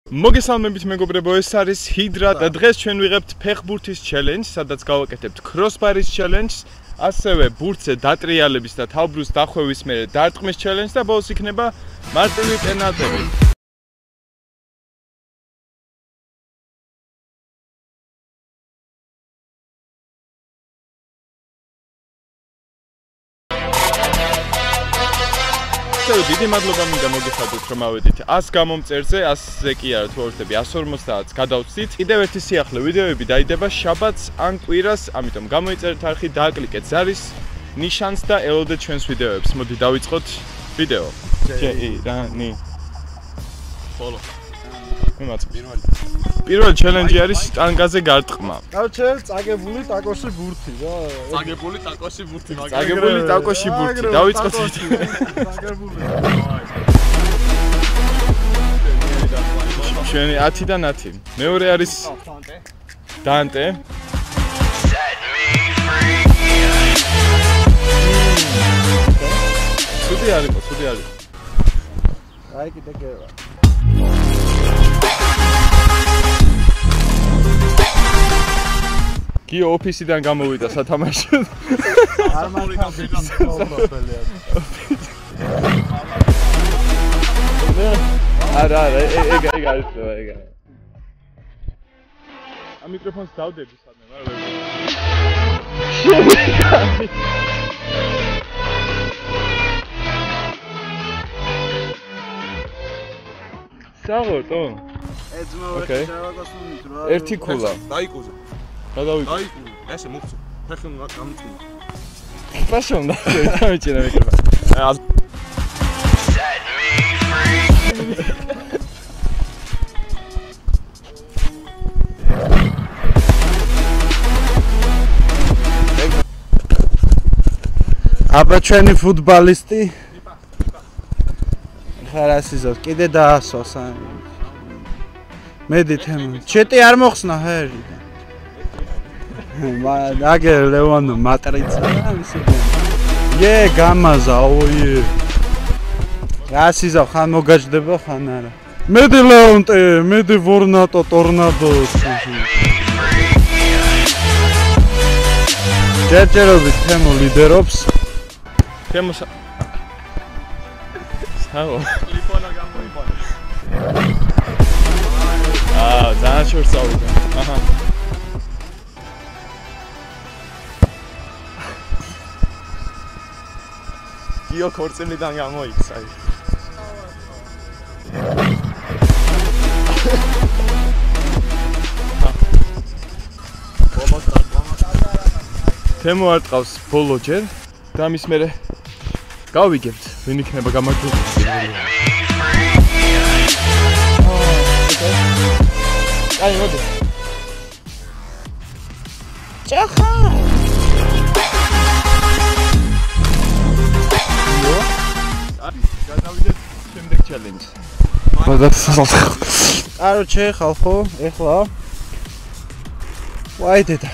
მოგესალმებით მეგობრებო, ეს არის ჰიდრა და დღეს ჩვენ ვიღებთ ფეხბურთის ჩელენჯს, სადაც გავაკეთებთ ქროსბარის ჩელენჯს, ასევე ბურთზე დატრიალების და თავბრუს დახვევის მერე დარტყმის ჩელენჯს და ბოლოს იქნება მარტივი პენალტები. დიდი მადლობა მინდა მოგეხადოთ რომ ავედით 100 გამომწერზე, 100-ზე კი არა თუ ვორთები 150-ს გადავწით. კიდევ ერთი სიახლე ვიდეოები დაიდება შაბათს ან კვირას, ამიტომ გამოიწერეთ არხი, დააკლიკეთ ზარის ნიშანს და ელოდეთ ჩვენს ვიდეოებს. მოდი დავიწყოთ ვიდეო. ჯეირანი. ხოლო. პირველი ჩელენჯი არის ტანგაზე გარტყმა. გავჩე წაგებული ტაკოში ბურთი რა. წაგებული ტაკოში ბურთი. წაგებული ტაკოში ბურთი. დავიწყოთ. წაგებული. ჩვენი 10-დან 10. მეორე არის დანტე. სუდი არის, სუდი არის. აი კიდე გევა. გიო ოფისიდან გამოვიდა სათამაშოდ. არ მართავს. არა, ეგ არის, ეგ. ამ მიკროფონს დავდები სადმე, მაგრამ საღორტო? ეძმა ვერ შევაგასუნით რა. ერთი ქულა. დაიკუზე. გადავიკუზე. ესე მოგწო. ფეხი გამწვი. ფაშონ და დავიჭირე მიკროფონი. აბა ჩვენი ფუტბალისტი ხარასიზოს კიდე დაასვას ან მედი თემ ჩეტი არ მოხსნა ჰერი აგე ლევანო მატრიცა ისე ე გამაზა ოი რასიზო ხან მოგაჯდება ხან არა მედი ლეონტე მედი ვორნატო ტორნადო ჯერჯერობით თემო ლიდერობს თემო საო ლიფონა გამოიფანა ძალიან შორს ავიდა აჰა გიო ქორწილიდან გამოიქცა თემო არ ტყავს ბოლო ჯერ და მის მერე გავიგებთ ვინ იქნება გამარჯვებული აი მოდი ჭახა გადავიდეთ შემდეგ ჩელენჯს კაროჩე ხალხო ეხლა ვაი დედა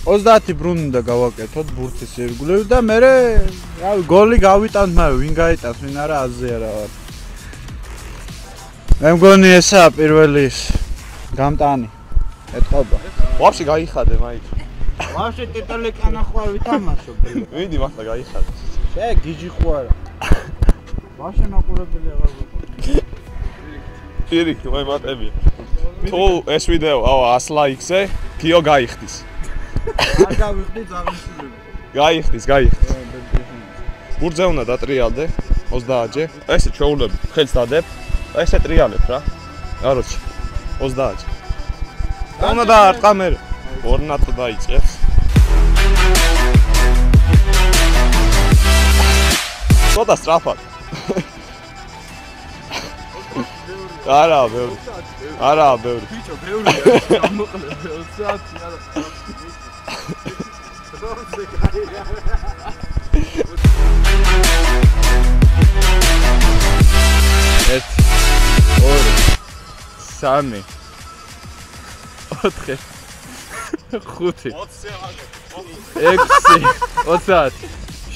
30 ბრუნი და გავაკეთოთ ბურთის ირგვლივ და მე რავი გოლი გავიტანთ, მაგრამ ვინ გაიტანს, ვინ არა აზზე არა ვარ. მე მგონი ესაა პირველი გამტანი. ეთყობა. ვაფშე გაიხადე მაიკ. ვაფშე ტიტული კანახვა ვითამაშო. ვიდი მართლა გაიხადე. შე გიჯი ხო არა. ვაფშე მაყურებელი აღარ ვიყო. პირიქით მე მატები. თუ ეს ვიდეო 100 ლაიქზე, გიო გაიხდის. არ გავიხდი ზაღმისილები. გაიხდის. ბურთზე უნდა დატრიალდე 30-ჯერ. ესე ჩვეულები ხელს დადებ. ესე ტრიალებ რა. კაროჩი 30-ჯერ. უნდა დაარტყა მე. ორნატო დაიჭერს. ცოტა სწრაფად. არა, ბევრი. ბიჭო, ბევრია. გამოყლე 20 არა. ერთ, ორი, სამი, ოთხი, ხუთი, 6, 20,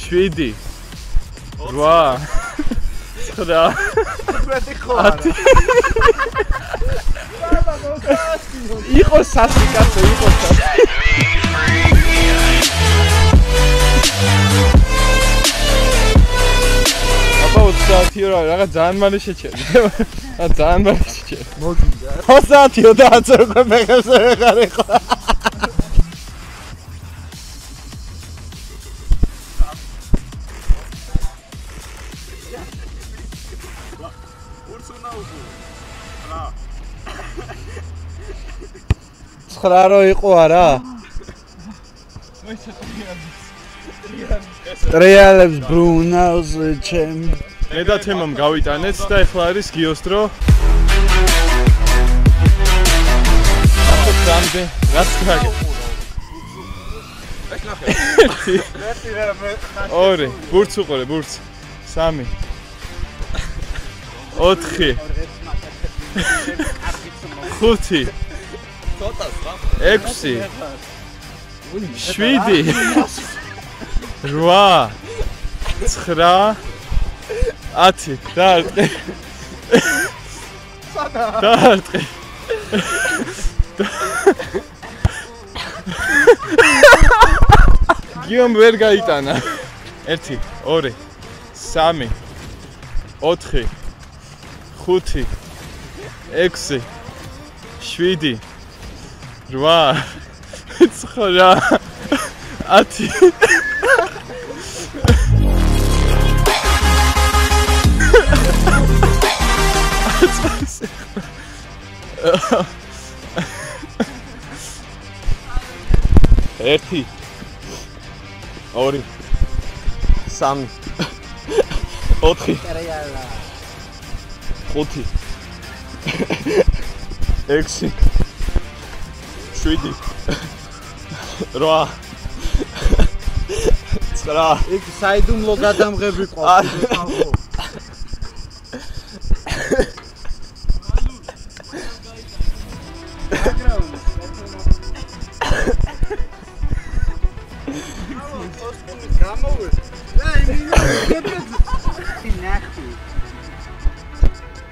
7, 8, 9, 10 იყო სასი კაცო, იყო სასი. აბა 30 რა, რაღაც ძალიან მალე შეჩერდი. ძალიან მალე შეჩერდი. მოგინდა. 30 უკვე მეგებს ვეღარ იყო. ხრარო იყო არა? ტრიალებს ბრუნავს ჩემ. მე და თემამ გავიტანეთ და ეხლა არის გიოს დრო. ახლა გამდე რაც გაგე. ორი, ბურთს უყურე, ბურთს. 3 4 5 6 7 8 9 10 დაარტყი დაარტყი გიომ ვერ გაიტანა 1 2 3 4 5 6 7 8 9 10 ორი 3 4 5 6 7 8 9 იქ საიდუმლო გადამღები ყოფილი ხალხო.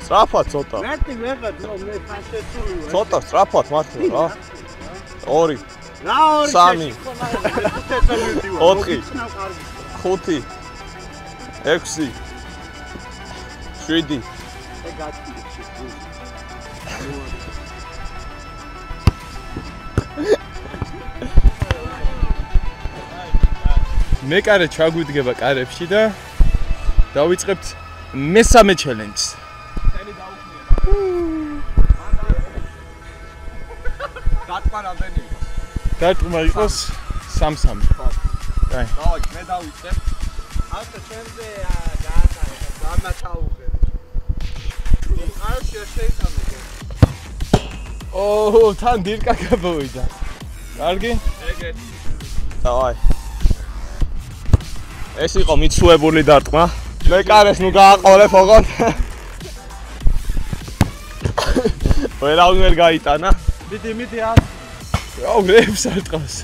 სწრაფად ცოტა. მეტი ვეღარ ნო მე ფასეთული ვარ. ცოტა სწრაფად მართლა რა. 2 რა 3 4 5 6 7 მე კარე ჩაგვიდგება კარებში და დავიწყებთ მესამე ჩელენჯს. დატყმა რამდენი იყოს? დარტყმა იყოს 3-3. აი. დავაი, მე დავიწყებ. ახლა ჩემზე გაატარე და დამათაუღე. კარში შეიტანო. ოჰ, თან დირკა გამოვიდა. კარგი? ეგეთი. დავაი. ეს იყო მიცუებული დარტყმა. მე კარეს ნუ გააყოლებ ოღონდ. ვერავინ ვერ გაიტანა. მიდი აუ, რებს არ ტყავს.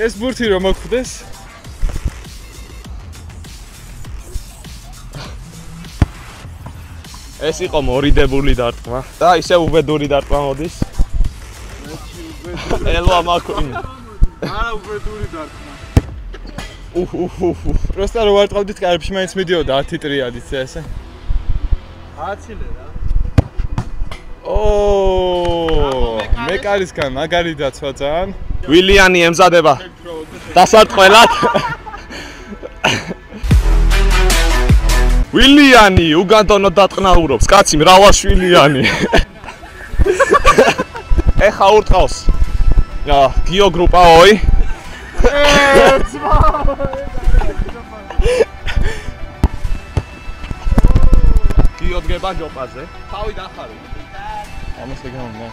ეს ბურთი რომ მოხვდეს. ეს იყო მორიდებული დარტყმა და ისე უბედური დარტყმა მოდის. ელვა მაკვინი. არა უბედური დარტყმა. პროსტა რო არ ტყავდით კარებში მაინც მიდიოდა 10 ტრიადიც ესე. 10-ლე რა. ოოოო, მე კარისგან მაგარი დაცვა ძალიან. ვილიანი ემზადება დასარტყველად. ვილიანი უგანდონო დატყნაურობს, კაცი მრავალშვილიანი. ეხა ურტყავს. გიო გრუპა oi. გიო დგება ჯოპაზე. თავი დახარო. ამას ეგამნა.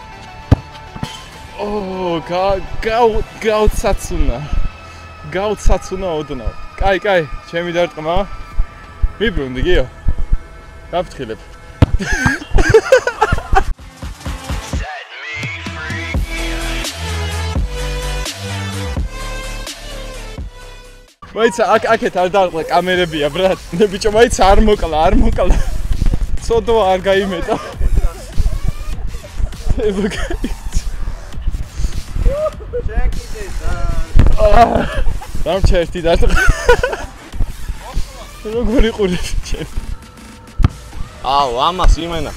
ოოო, გაუცაცუნა. გაუცაცუნა ოდნავ. კაი, ჩემი დარტყმა. მიბრუნდი გიო. გაფრთხილებ. მაიცა აქეთ არ დაყვა კამერებია ბრატ. მე ბიჭო მაიცა არ მოკლა. ცოდვა არ გაიმეტა. დამჩა ერთი დარტყმა. როგორი ყურები ჩემ. აუ, ამას იმენა.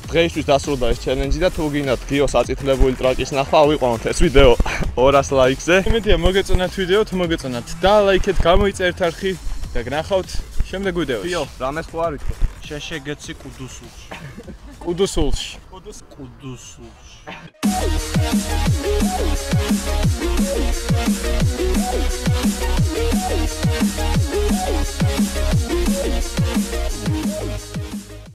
დღეისთვის დასრულდა ეს ჩელენჯი და თუ გინდათ გიოს აწითლებული ტრაკის ნახვა, ავიყვანოთ ეს ვიდეო 200 ლაიქზე. იმედია მოგეწონათ ვიდეო, თუ მოგეწონათ დალაიქეთ, გამოიწერთ არხი და გნახავთ შემდეგ ვიდეოში. გიო, რამეს ხო არ ვითქო? შეშეგეცი კუდუსულში. კუდუსულში. კუდუსულში.